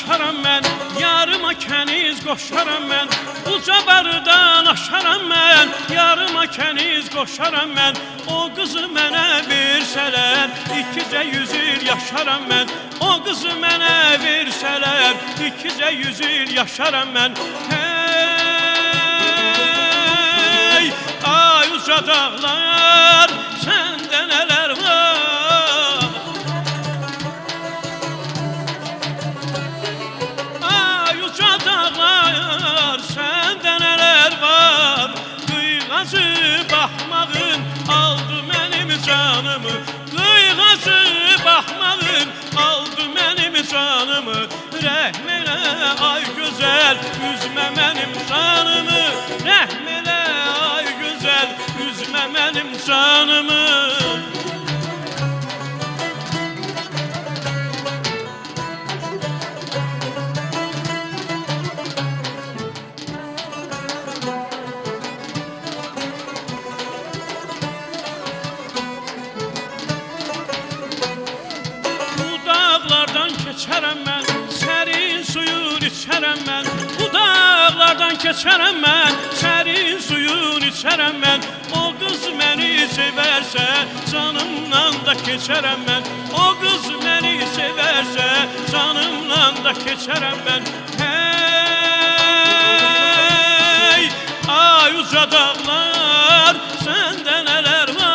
aşaram mən, yarıma kəniz qoşaram mən. Uca barıdan aşaram mən, yarıma kəniz qoşaram mən. O qızı mənə versələr, ikicə 100 il yaşaram mən. O qızı mənə versələr, ikicə 100 il yaşaram mən. Hey, ay uca dağlar, səndə nələr var? Ay uca dağlar, səndə nələr var? Qıyğacı baxmağın aldı mənim canımı. Qıyğacı baxmağın aldı mənim canımı. Rəhm elə ay gözəl, üzmə mənim canımı. Rəhm elə ay gözəl, üzmə mənim canımı. Keçərəm mən, sərin suyun içərəm mən. Bu dağlardan keçərəm mən, sərin suyun içərəm mən. O qız məni sevərsə, canımdan da keçərəm mən. O qız məni sevərsə, canımdan da keçərəm mən. Hey, ay uca dağlar, səndə nələr var?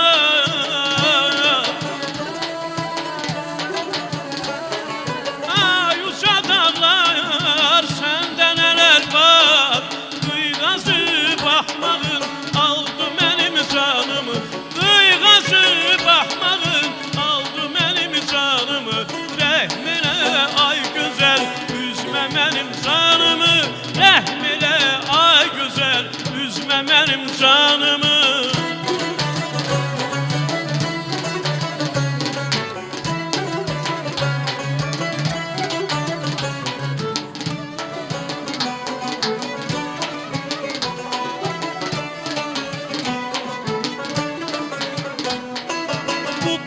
Baxmağın aldı mənim canımı. Qıyğacı baxmağın aldı mənim canımı. Rəhm elə ay gözəl, üzmə mənim canımı. Rəhm elə ay gözəl, üzmə mənim canımı.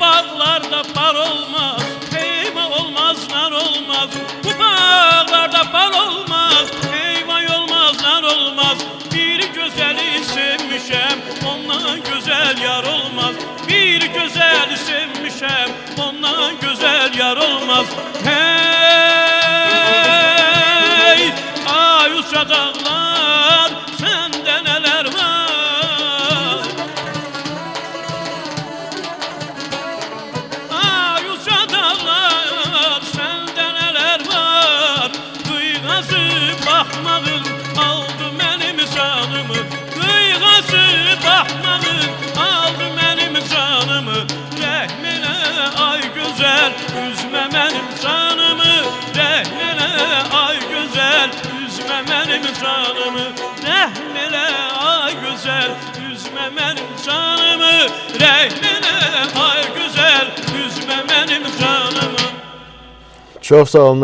Bağlarda bal olmaz, heyva olmaz, nar olmaz. Bu bağlarda bal olmaz, heyva olmaz, nar olmaz. Bir gözəli sevmişəm, ondan gözəl yar olmaz. Bir gözəli sevmişəm, ondan gözəl yar olmaz. Hey, ay uca dağlar, səndə nələr var? Baxmağın aldı mənim canımı. Qıyğacı baxmağın aldı mənim canımı. Rəhm elə ay gözəl, üzmə mənim canımı. Rəhm elə ay gözəl, üzmə mənim canımı. Rəhm elə ay gözəl, üzmə mənim canımı. Rəhm elə ay gözəl, üzmə mənim canımı. Çox sağ olun.